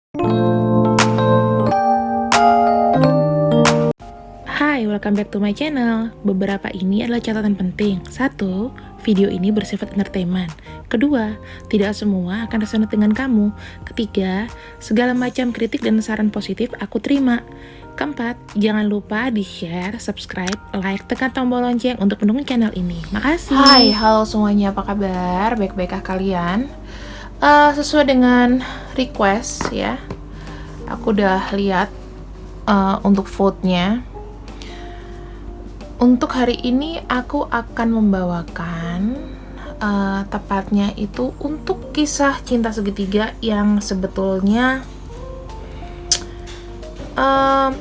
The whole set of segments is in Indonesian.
Hai, welcome back to my channel. Beberapa ini adalah catatan penting. 1. Video ini bersifat entertainment. 2. Tidak semua akan resonate dengan kamu. 3. Segala macam kritik dan saran positif aku terima. 4. Jangan lupa di-share, subscribe, like, tekan tombol lonceng untuk mendukung channel ini. Makasih. Hai, halo semuanya, apa kabar? Baik-baikkah kalian? Sesuai dengan request ya, aku udah lihat untuk vote-nya. Untuk hari ini aku akan membawakan tepatnya itu untuk kisah cinta segitiga yang sebetulnya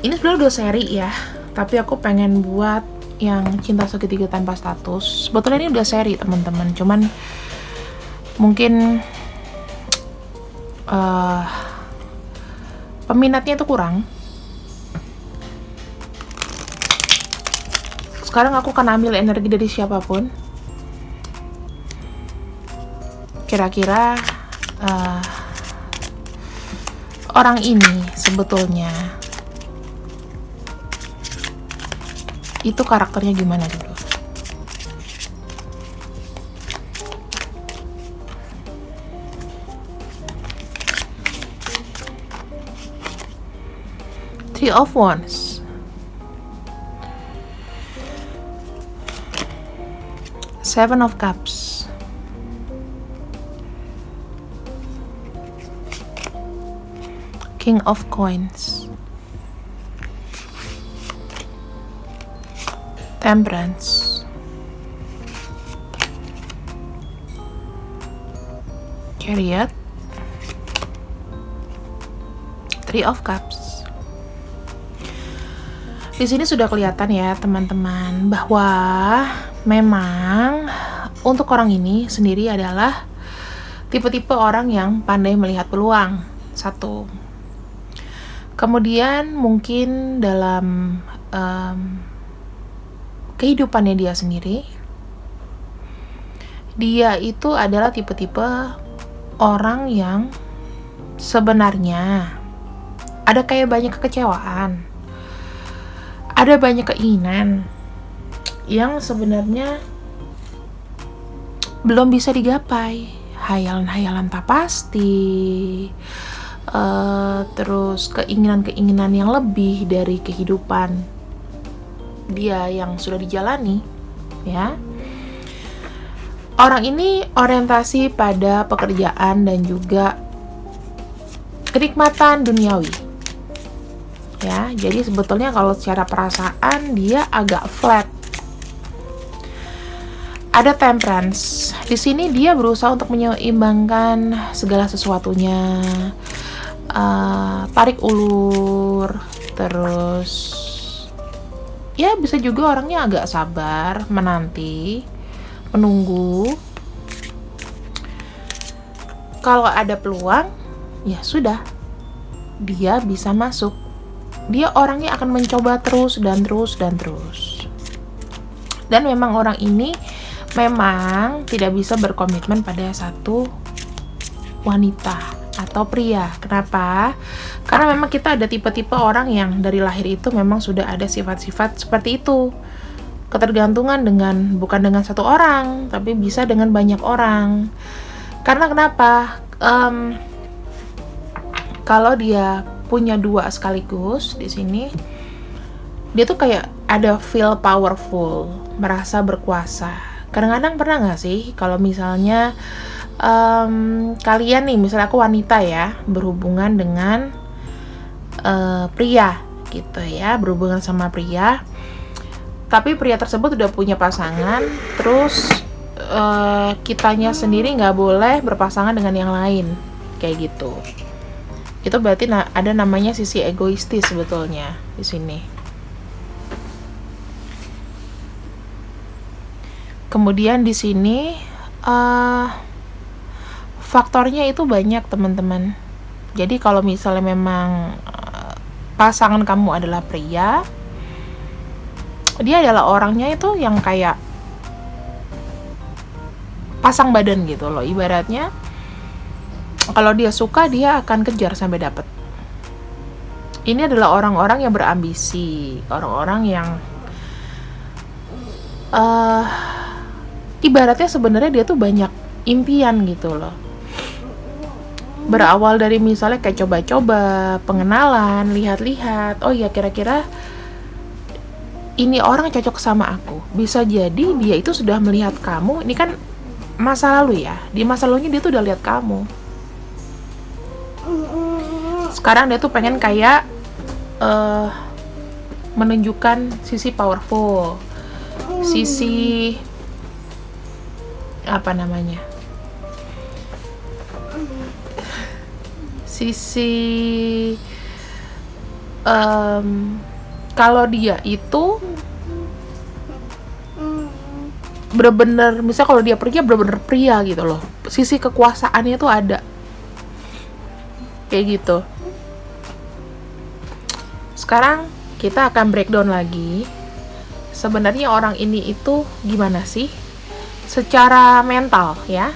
ini sebenarnya udah seri ya, tapi aku pengen buat yang cinta segitiga tanpa status. Sebetulnya ini udah seri teman-teman, cuman mungkin peminatnya itu kurang. Sekarang aku akan ambil energi dari siapapun. Kira-kira orang ini sebetulnya itu karakternya gimana dulu. Three of Wands. Seven of Cups. King of Coins. Temperance. Chariot. Three of Cups. Di sini sudah kelihatan ya teman-teman bahwa memang untuk orang ini sendiri adalah tipe-tipe orang yang pandai melihat peluang. 1. Kemudian mungkin dalam kehidupannya dia sendiri, dia itu adalah tipe-tipe orang yang sebenarnya ada kayak banyak kekecewaan, ada banyak keinginan yang sebenarnya belum bisa digapai. Hayalan-hayalan tak pasti, terus keinginan-keinginan yang lebih dari kehidupan dia yang sudah dijalani ya. Orang ini orientasi pada pekerjaan dan juga kenikmatan duniawi ya. Jadi sebetulnya kalau secara perasaan dia agak flat. Ada Temperance. Di sini dia berusaha untuk menyeimbangkan segala sesuatunya. Tarik ulur, terus ya bisa juga orangnya agak sabar, menanti, menunggu. Kalau ada peluang, ya sudah, dia bisa masuk. Dia orangnya akan mencoba terus dan terus dan terus. Dan memang orang ini memang tidak bisa berkomitmen pada satu wanita atau pria. Kenapa? Karena memang kita ada tipe-tipe orang yang dari lahir itu memang sudah ada sifat-sifat seperti itu. Ketergantungan bukan dengan satu orang, tapi bisa dengan banyak orang. Karena kenapa? Kalau dia punya dua sekaligus di sini, dia tuh kayak ada feel powerful, merasa berkuasa. Kadang-kadang pernah nggak sih kalau misalnya kalian nih, misalnya aku wanita ya, berhubungan dengan pria gitu ya, berhubungan sama pria, tapi pria tersebut udah punya pasangan, terus kitanya sendiri nggak boleh berpasangan dengan yang lain, kayak gitu. Itu berarti ada namanya sisi egoistis sebetulnya di sini. Kemudian di sini faktornya itu banyak teman-teman. Jadi kalau misalnya memang pasangan kamu adalah pria, dia adalah orangnya itu yang kayak pasang badan gitu loh, ibaratnya kalau dia suka dia akan kejar sampai dapet. ini adalah orang-orang yang berambisi, orang-orang yang ibaratnya sebenarnya dia tuh banyak impian gitu loh. Berawal dari misalnya kayak coba-coba, pengenalan, lihat-lihat, oh ya kira-kira ini orang cocok sama aku. Bisa jadi dia itu sudah melihat kamu, ini kan masa lalu ya, di masa lalunya dia tuh udah lihat kamu. Sekarang dia tuh pengen kayak menunjukkan sisi powerful, sisi apa namanya, sisi kalau dia itu bener-bener, misal kalau dia pria bener-bener pria gitu loh, sisi kekuasaannya tuh ada kayak gitu. Sekarang kita akan breakdown lagi. Sebenarnya orang ini itu gimana sih secara mental ya?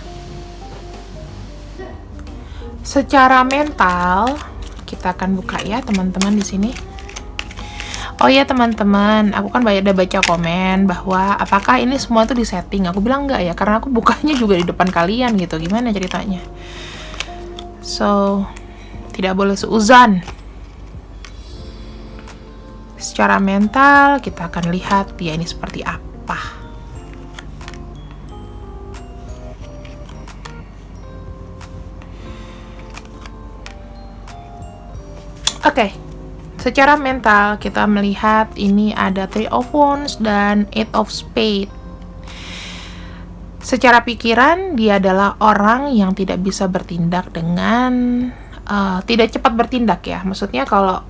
Secara mental kita akan buka ya teman-teman di sini. Oh ya teman-teman, aku kan udah baca komen bahwa apakah ini semua tuh disetting. Aku bilang enggak ya, karena aku bukanya juga di depan kalian gitu. Gimana ceritanya? So, tidak boleh seuzan. Secara mental kita akan lihat dia ini seperti apa. Oke. Secara mental kita melihat ini ada Three of Wands dan Eight of Spades. Secara pikiran dia adalah orang yang tidak bisa bertindak dengan tidak cepat bertindak ya. Maksudnya kalau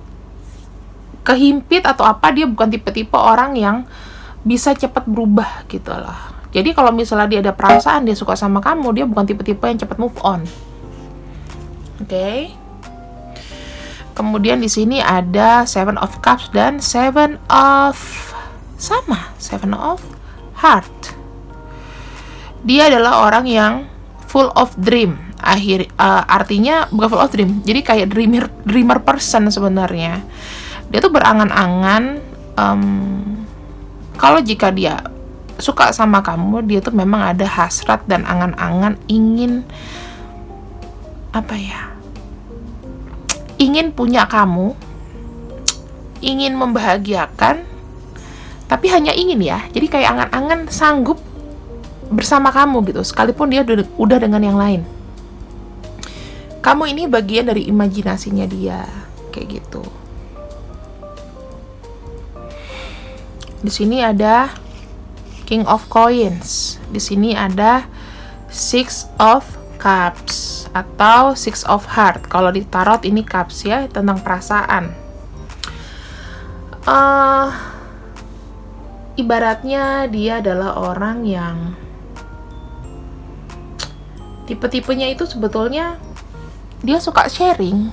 kehimpit atau apa, dia bukan tipe-tipe orang yang bisa cepat berubah gitu loh. Jadi kalau misalnya dia ada perasaan dia suka sama kamu, dia bukan tipe-tipe yang cepat move on. Oke. Kemudian di sini ada Seven of Cups dan Seven of Heart. Dia adalah orang yang full of dream. Artinya bukan full of dream. Jadi kayak dreamer person sebenarnya. Dia tuh berangan-angan kalau jika dia suka sama kamu, dia tuh memang ada hasrat dan angan-angan ingin ingin punya kamu, ingin membahagiakan, tapi hanya ingin ya. Jadi kayak angan-angan sanggup bersama kamu gitu, sekalipun dia udah dengan yang lain. Kamu ini bagian dari imajinasinya dia, kayak gitu. Di sini ada King of Coins. Di sini ada Six of Cups atau Six of Heart. Kalau di tarot ini cups ya, tentang perasaan. Ibaratnya dia adalah orang yang tipe-tipenya itu sebetulnya dia suka sharing.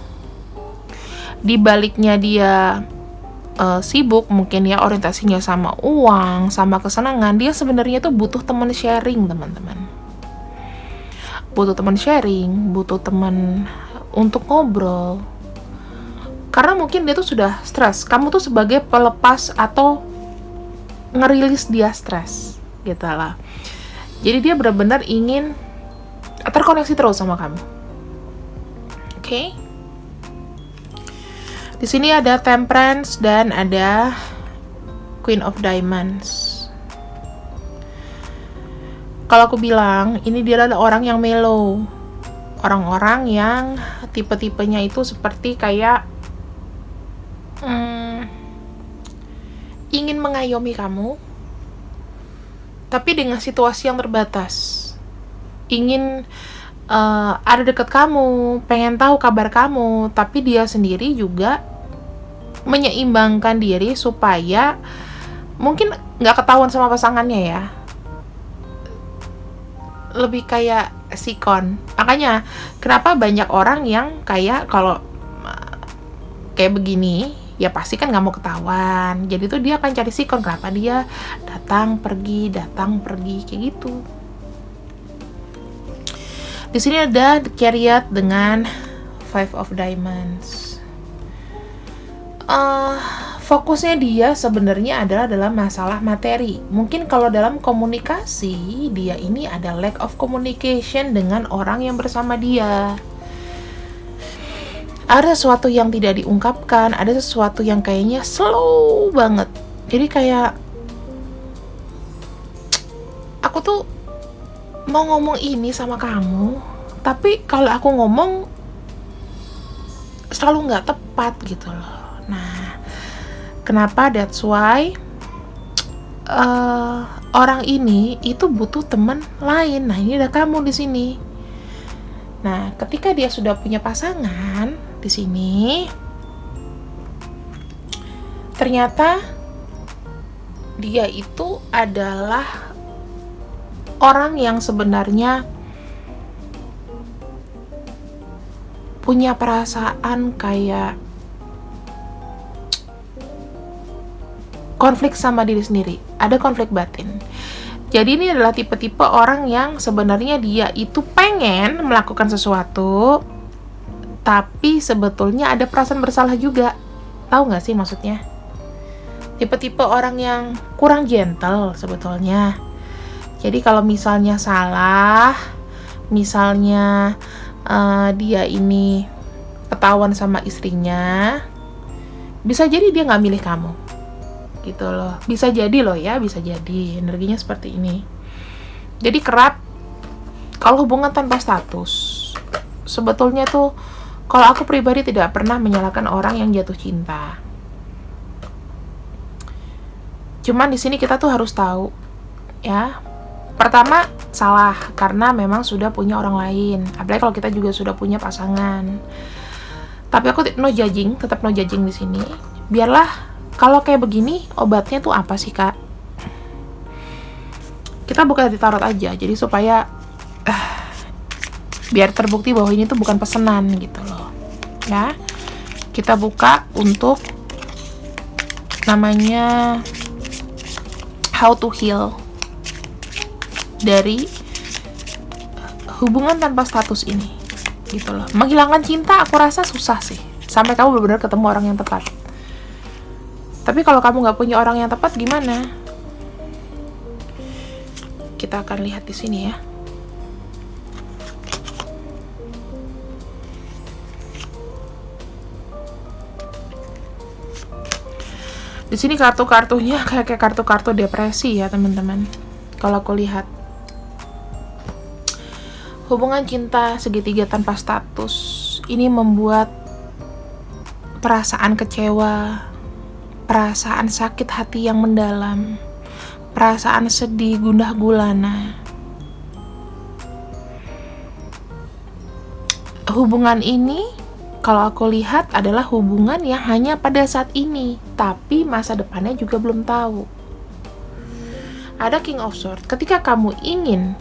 Di baliknya dia sibuk mungkin ya, orientasinya sama uang, sama kesenangan, dia sebenarnya tuh butuh teman sharing, teman-teman. Butuh teman sharing, butuh teman untuk ngobrol. Karena mungkin dia tuh sudah stres. Kamu tuh sebagai pelepas atau ngerilis dia stres, gitu lah. Jadi dia benar-benar ingin terkoneksi terus sama kamu. Oke? Di sini ada Temperance dan ada Queen of Diamonds. Kalau aku bilang, ini dia adalah orang yang mellow. Orang-orang yang tipe-tipenya itu seperti kayak ingin mengayomi kamu, tapi dengan situasi yang terbatas. Ingin ada dekat kamu, pengen tahu kabar kamu, tapi dia sendiri juga menyeimbangkan diri supaya mungkin nggak ketahuan sama pasangannya ya. Lebih kayak sikon. Makanya kenapa banyak orang yang kayak kalau kayak begini ya pasti kan nggak mau ketahuan. Jadi tuh dia akan cari sikon. Kenapa dia datang pergi kayak gitu. Di sini ada The Chariot dengan Five of Diamonds. eh fokusnya dia sebenarnya adalah dalam masalah materi. Mungkin kalau dalam komunikasi, dia ini ada lack of communication dengan orang yang bersama dia. Ada sesuatu yang tidak diungkapkan, ada sesuatu yang kayaknya slow banget. Jadi kayak, aku tuh mau ngomong ini sama kamu, tapi kalau aku ngomong selalu nggak tepat gitu loh. Nah, kenapa? That's why orang ini itu butuh teman lain. Nah, ini ada kamu di sini. Nah, ketika dia sudah punya pasangan di sini, ternyata dia itu adalah orang yang sebenarnya punya perasaan kayak konflik sama diri sendiri, ada konflik batin. Jadi ini adalah tipe-tipe orang yang sebenarnya dia itu pengen melakukan sesuatu, tapi sebetulnya ada perasaan bersalah juga. Tahu nggak sih maksudnya? Tipe-tipe orang yang kurang gentle sebetulnya. Jadi kalau misalnya salah, misalnya dia ini ketahuan sama istrinya, bisa jadi dia nggak milih kamu. Gitu loh, bisa jadi loh ya, bisa jadi energinya seperti ini. Jadi kerap kalau hubungan tanpa status, sebetulnya tuh kalau aku pribadi tidak pernah menyalahkan orang yang jatuh cinta. Cuman di sini kita tuh harus tahu ya, pertama salah karena memang sudah punya orang lain, apalagi kalau kita juga sudah punya pasangan. Tapi aku no judging, tetap no judging di sini. Biarlah. Kalau kayak begini, obatnya tuh apa sih, Kak? Kita buka di tarot aja, jadi supaya biar terbukti bahwa ini tuh bukan pesanan gitu loh. Ya. Kita buka untuk namanya How to Heal dari hubungan tanpa status ini. Gitu loh. Menghilangkan cinta aku rasa susah sih. Sampai kamu benar-benar ketemu orang yang tepat. Tapi kalau kamu nggak punya orang yang tepat gimana? Kita akan lihat di sini ya. Di sini kartu-kartunya kayak kartu-kartu depresi ya teman-teman. Kalau aku lihat hubungan cinta segitiga tanpa status ini membuat perasaan kecewa, perasaan sakit hati yang mendalam, perasaan sedih, gundah gulana. Hubungan ini, kalau aku lihat adalah hubungan yang hanya pada saat ini, tapi masa depannya juga belum tahu. Ada King of Swords. Ketika kamu ingin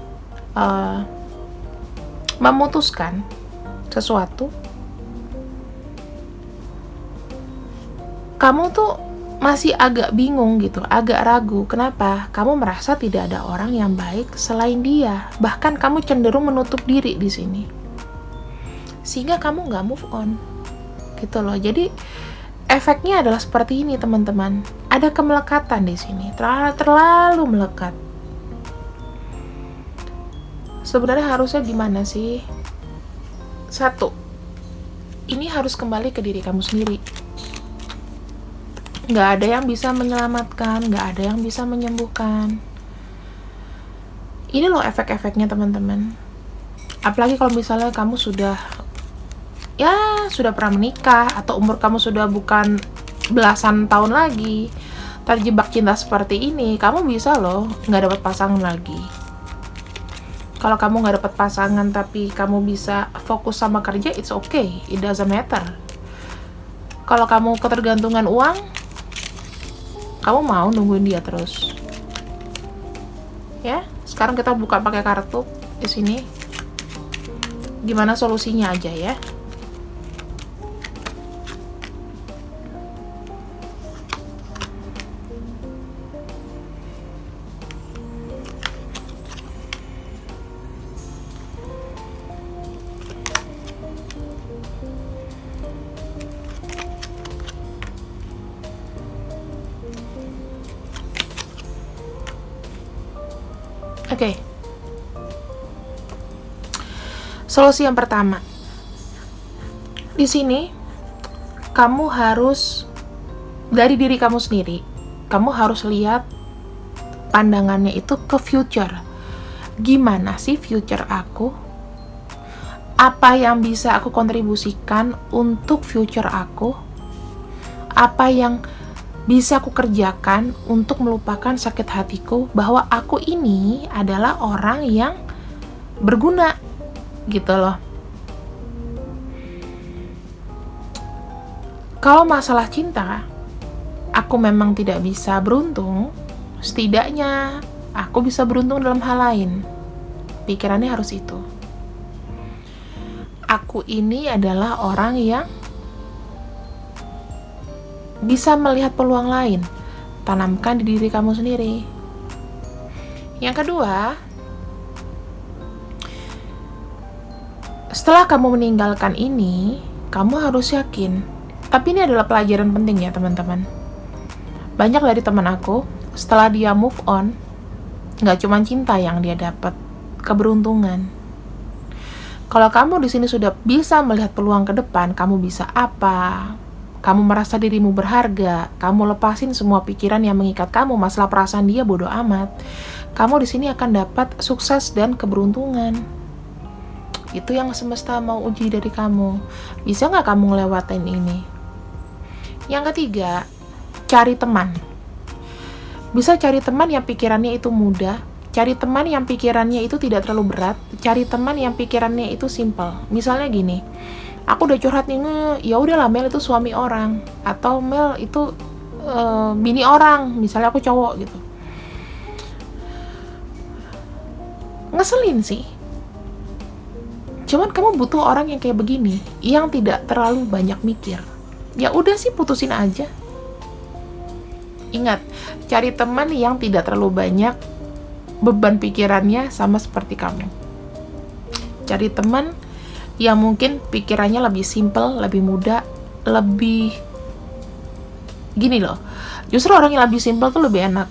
memutuskan sesuatu, kamu tuh masih agak bingung gitu, agak ragu. Kenapa? Kamu merasa tidak ada orang yang baik selain dia. Bahkan kamu cenderung menutup diri di sini. Sehingga kamu nggak move on. Gitu loh. Jadi efeknya adalah seperti ini teman-teman. Ada kemelekatan di sini. Terlalu melekat. Sebenarnya harusnya gimana sih? Satu, ini harus kembali ke diri kamu sendiri. Nggak ada yang bisa menyelamatkan, nggak ada yang bisa menyembuhkan. Ini loh efek-efeknya teman-teman. Apalagi kalau misalnya kamu sudah pernah menikah, atau umur kamu sudah bukan belasan tahun lagi, terjebak cinta seperti ini, kamu bisa loh nggak dapat pasangan lagi. Kalau kamu nggak dapat pasangan tapi kamu bisa fokus sama kerja, it's okay, it doesn't matter. Kalau kamu ketergantungan uang, kamu mau nungguin dia terus? Ya, sekarang kita buka pakai kartu di sini. Gimana solusinya aja ya? Oke. Solusi yang pertama. Di sini kamu harus dari diri kamu sendiri. Kamu harus lihat pandangannya itu ke future. Gimana sih future aku? Apa yang bisa aku kontribusikan untuk future aku? Apa yang bisa aku kerjakan untuk melupakan sakit hatiku bahwa aku ini adalah orang yang berguna, gitu loh. Kalau masalah cinta, aku memang tidak bisa beruntung, setidaknya aku bisa beruntung dalam hal lain. Pikirannya harus itu. Aku ini adalah orang yang bisa melihat peluang lain. Tanamkan di diri kamu sendiri. Yang kedua, setelah kamu meninggalkan ini, kamu harus yakin. Tapi ini adalah pelajaran penting ya teman-teman. Banyak dari teman aku, setelah dia move on, nggak cuma cinta yang dia dapat, keberuntungan. Kalau kamu di sini sudah bisa melihat peluang ke depan, kamu bisa apa? Kamu merasa dirimu berharga, kamu lepasin semua pikiran yang mengikat kamu, masalah perasaan dia bodoh amat. Kamu di sini akan dapat sukses dan keberuntungan. Itu yang semesta mau uji dari kamu. Bisa nggak kamu ngelewatin ini? Yang ketiga, cari teman. Bisa cari teman yang pikirannya itu mudah, cari teman yang pikirannya itu tidak terlalu berat, cari teman yang pikirannya itu simple. Misalnya gini, aku udah curhat nih, ya udahlah Mel itu suami orang, atau Mel itu bini orang, misalnya aku cowok gitu. Ngeselin sih. Cuman kamu butuh orang yang kayak begini, yang tidak terlalu banyak mikir. Ya udah sih, putusin aja. Ingat, cari teman yang tidak terlalu banyak beban pikirannya sama seperti kamu. Cari teman yang mungkin pikirannya lebih simple, lebih mudah, lebih gini loh. Justru orang yang lebih simple tuh lebih enak.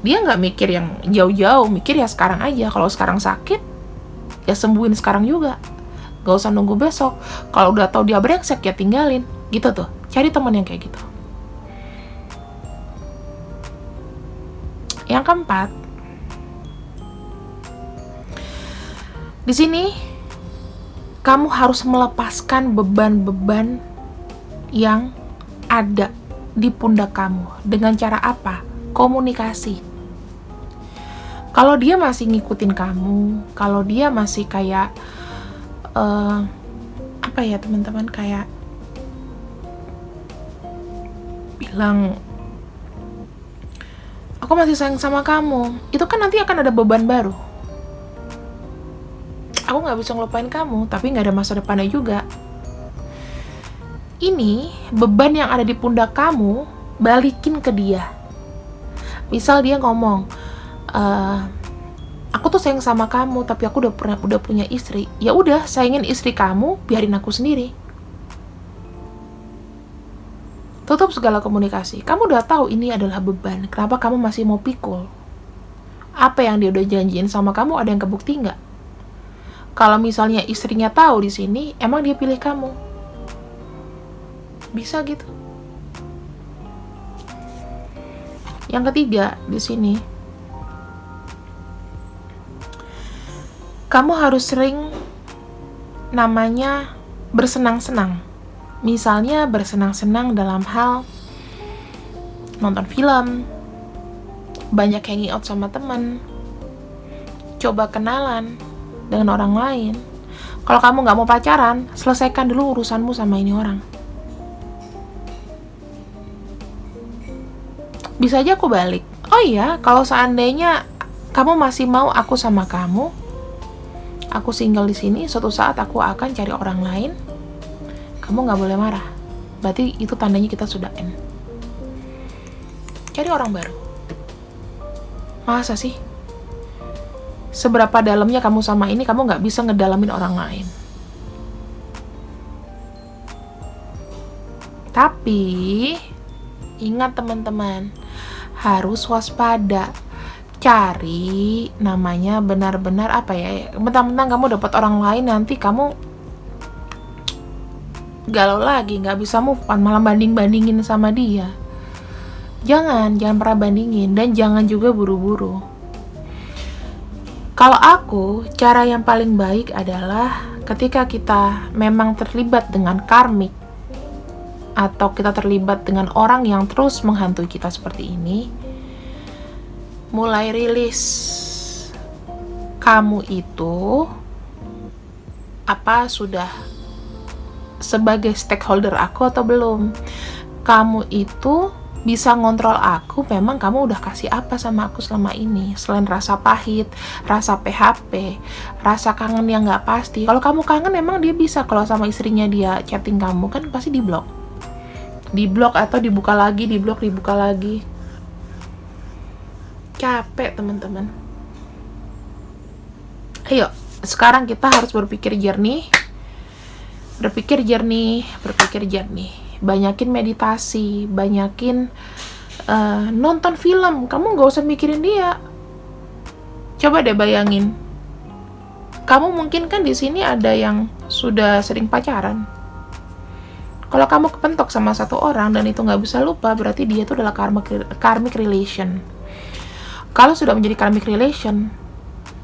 Dia nggak mikir yang jauh-jauh, mikir ya sekarang aja. Kalau sekarang sakit, ya sembuhin sekarang juga. Gak usah nunggu besok. Kalau udah tahu dia brengsek, ya tinggalin. Gitu tuh. Cari teman yang kayak gitu. Yang keempat, di sini kamu harus melepaskan beban-beban yang ada di pundak kamu. Dengan cara apa? Komunikasi. Kalau dia masih ngikutin kamu, kalau dia masih kayak apa ya teman-teman, kayak bilang aku masih sayang sama kamu, itu kan nanti akan ada beban baru. Aku gak bisa ngelupain kamu, tapi gak ada masa depannya juga. Ini beban yang ada di pundak kamu, balikin ke dia. Misal dia ngomong, aku tuh sayang sama kamu, tapi aku udah punya istri. Ya udah, sayangin istri kamu, biarin aku sendiri. Tutup segala komunikasi. Kamu udah tahu ini adalah beban. Kenapa kamu masih mau pikul? Apa yang dia udah janjiin sama kamu ada yang kebukti nggak? Kalau misalnya istrinya tahu di sini, emang dia pilih kamu? Bisa gitu. Yang ketiga di sini, kamu harus sering namanya bersenang-senang. Misalnya bersenang-senang dalam hal nonton film, banyak hangout sama teman, coba kenalan dengan orang lain. Kalau kamu nggak mau pacaran, selesaikan dulu urusanmu sama ini orang. Bisa aja aku balik. Oh iya, kalau seandainya kamu masih mau aku sama kamu, aku single di sini, suatu saat aku akan cari orang lain. Kamu nggak boleh marah. Berarti itu tandanya kita sudah end. Cari orang baru. Masa sih? Seberapa dalamnya kamu sama ini, kamu nggak bisa ngedalamin orang lain. Tapi ingat teman-teman, harus waspada. cari namanya benar-benar apa ya, mentang-mentang kamu dapat orang lain nanti kamu galau lagi, nggak bisa move on, malah banding-bandingin sama dia. Jangan pernah bandingin, dan jangan juga buru-buru. Kalau aku, cara yang paling baik adalah ketika kita memang terlibat dengan karmik, atau kita terlibat dengan orang yang terus menghantui kita seperti ini, mulai rilis kamu itu apa sudah sebagai stakeholder aku atau belum. Kamu itu bisa ngontrol aku, memang kamu udah kasih apa sama aku selama ini, selain rasa pahit, rasa PHP, rasa kangen yang gak pasti. Kalau kamu kangen emang dia bisa, kalau sama istrinya dia chatting kamu kan pasti di blok atau dibuka lagi, dibuka lagi. Capek teman-teman. Ayo, sekarang kita harus berpikir jernih. Banyakin meditasi, banyakin nonton film. Kamu gak usah mikirin dia. Coba deh bayangin. Kamu mungkin kan di sini ada yang sudah sering pacaran. Kalau kamu kepentok sama satu orang dan itu nggak bisa lupa, berarti dia itu adalah karmic relation. Kalau sudah menjadi karmic relation,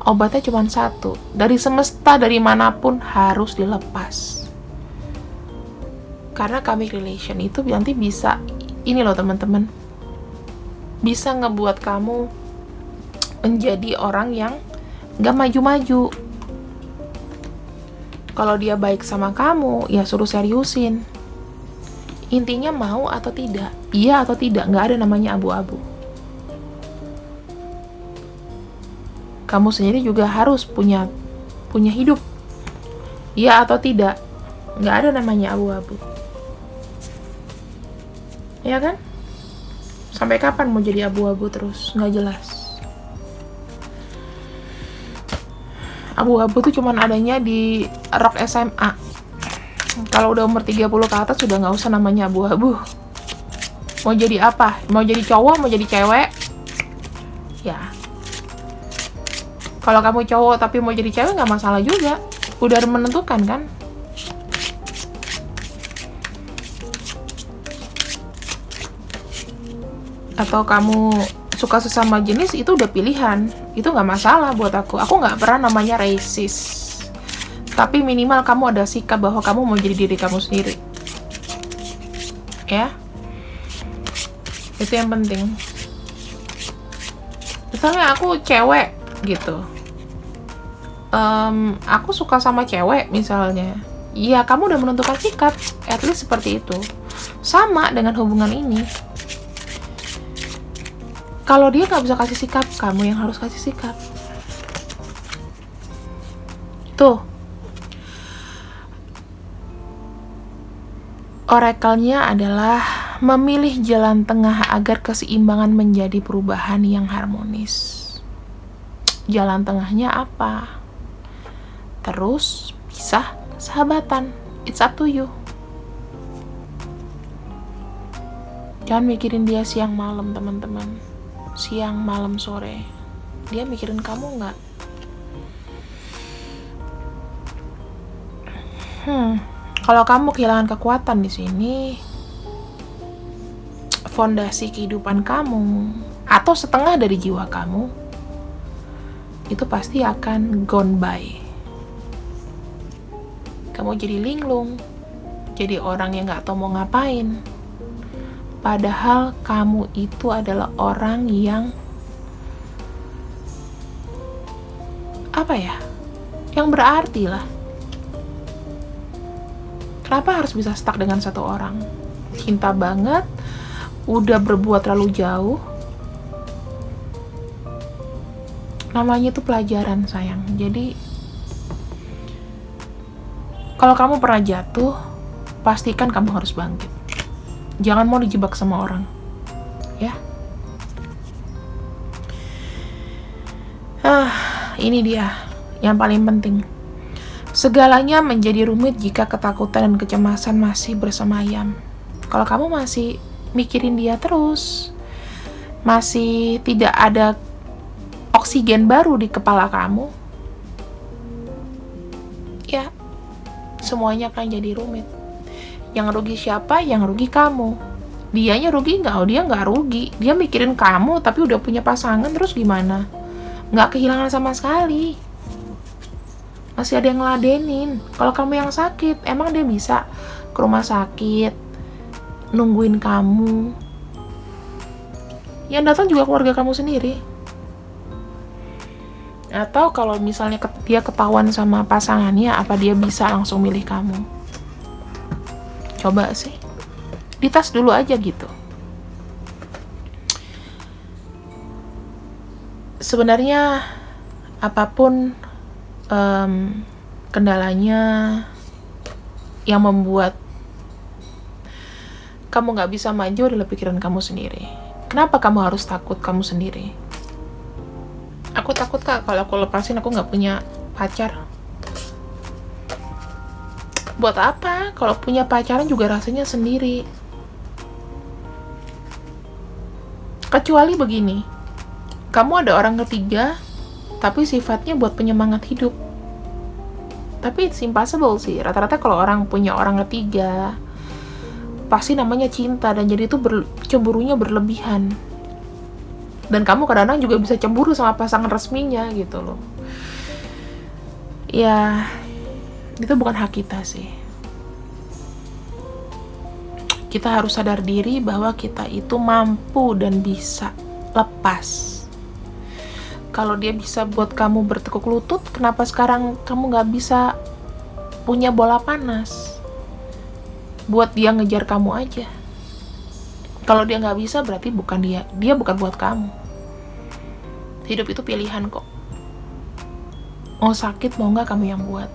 obatnya cuma satu. Dari semesta, dari manapun harus dilepas. Karena karmic relation itu nanti bisa, ini loh teman-teman, bisa ngebuat kamu menjadi orang yang nggak maju-maju. Kalau dia baik sama kamu, ya suruh seriusin. Intinya mau atau tidak, iya atau tidak, nggak ada namanya abu-abu. Kamu sendiri juga harus punya hidup, iya atau tidak, nggak ada namanya abu-abu. Ya kan? Sampai kapan mau jadi abu-abu terus? Nggak jelas. Abu-abu tuh cuman adanya di rock SMA. Kalau udah umur 30 ke atas sudah nggak usah namanya abu-abu. Mau jadi apa? Mau jadi cowok, mau jadi cewek? Ya. Kalau kamu cowok tapi mau jadi cewek nggak masalah juga. Udah menentukan kan? Atau kamu suka sesama jenis, itu udah pilihan. Itu nggak masalah buat aku. Aku nggak pernah namanya racist. Tapi minimal kamu ada sikap bahwa kamu mau jadi diri kamu sendiri. Ya? Itu yang penting. Misalnya aku cewek gitu. Aku suka sama cewek misalnya. Ya kamu udah menentukan sikap. At least seperti itu. Sama dengan hubungan ini. Kalau dia gak bisa kasih sikap, kamu yang harus kasih sikap. Tuh. Oracle-nya adalah memilih jalan tengah agar keseimbangan menjadi perubahan yang harmonis. Jalan tengahnya apa? Terus pisah, sahabatan. It's up to you. Jangan mikirin dia siang malam, teman-teman. Siang, malam, sore. Dia mikirin kamu nggak? Kalau kamu kehilangan kekuatan di sini, fondasi kehidupan kamu atau setengah dari jiwa kamu itu pasti akan gone by. Kamu jadi linglung, jadi orang yang nggak tahu mau ngapain. Padahal kamu itu adalah orang yang apa ya? Yang berarti lah. Kenapa harus bisa stuck dengan satu orang? Cinta banget, udah berbuat terlalu jauh. Namanya itu pelajaran, sayang. Jadi kalau kamu pernah jatuh, pastikan kamu harus bangkit. Jangan mau dijebak sama orang. Ya. Ini dia yang paling penting. Segalanya menjadi rumit jika ketakutan dan kecemasan masih bersemayam. Kalau kamu masih mikirin dia terus, masih tidak ada oksigen baru di kepala kamu, ya semuanya akan jadi rumit. Yang rugi siapa? Yang rugi kamu. Dianya rugi nggak? Oh, dia nggak rugi. Dia mikirin kamu tapi udah punya pasangan, terus gimana? Nggak kehilangan sama sekali. Masih ada yang ngeladenin. Kalau kamu yang sakit, emang dia bisa ke rumah sakit nungguin kamu? Yang datang juga keluarga kamu sendiri. Atau kalau misalnya dia ketahuan sama pasangannya, apa dia bisa langsung milih kamu? Coba sih, dites dulu aja gitu. Sebenarnya apapun kendalanya yang membuat kamu gak bisa maju adalah pikiran kamu sendiri. Kenapa kamu harus takut kamu sendiri? Aku takut kak, kalau aku lepasin aku gak punya pacar. Buat apa? Kalau punya pacaran juga rasanya sendiri. Kecuali begini, kamu ada orang ketiga, tapi sifatnya buat penyemangat hidup. Tapi it's impossible sih. Rata-rata kalau orang punya orang ketiga, pasti namanya cinta, dan jadi itu cemburunya berlebihan. Dan kamu kadang-kadang juga bisa cemburu sama pasangan resminya gitu loh. Ya, itu bukan hak kita sih. Kita harus sadar diri bahwa kita itu mampu dan bisa lepas. Kalau dia bisa buat kamu bertekuk lutut, kenapa sekarang kamu gak bisa punya bola panas buat dia ngejar kamu aja? Kalau dia gak bisa, berarti bukan dia bukan buat kamu. Hidup itu pilihan kok. Mau sakit mau gak, kamu yang buat.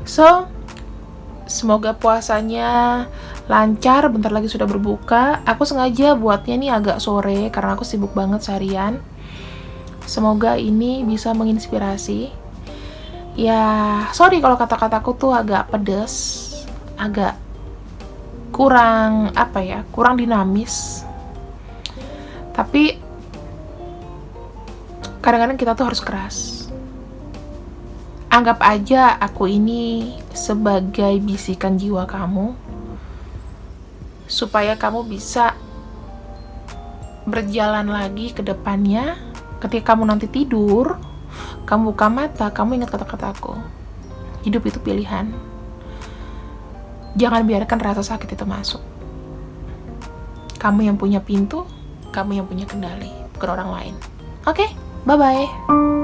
So, semoga puasanya lancar, bentar lagi sudah berbuka. Aku sengaja buatnya nih agak sore karena aku sibuk banget seharian. Semoga ini bisa menginspirasi. Ya, sorry kalau kata-kataku tuh agak pedes, agak kurang kurang dinamis. Tapi kadang-kadang kita tuh harus keras. Anggap aja aku ini sebagai bisikan jiwa kamu, supaya kamu bisa berjalan lagi ke depannya. Ketika kamu nanti tidur, kamu buka mata, kamu ingat kata-kataku. Hidup itu pilihan. Jangan biarkan rasa sakit itu masuk. Kamu yang punya pintu, kamu yang punya kendali, bukan orang lain. Oke, bye-bye.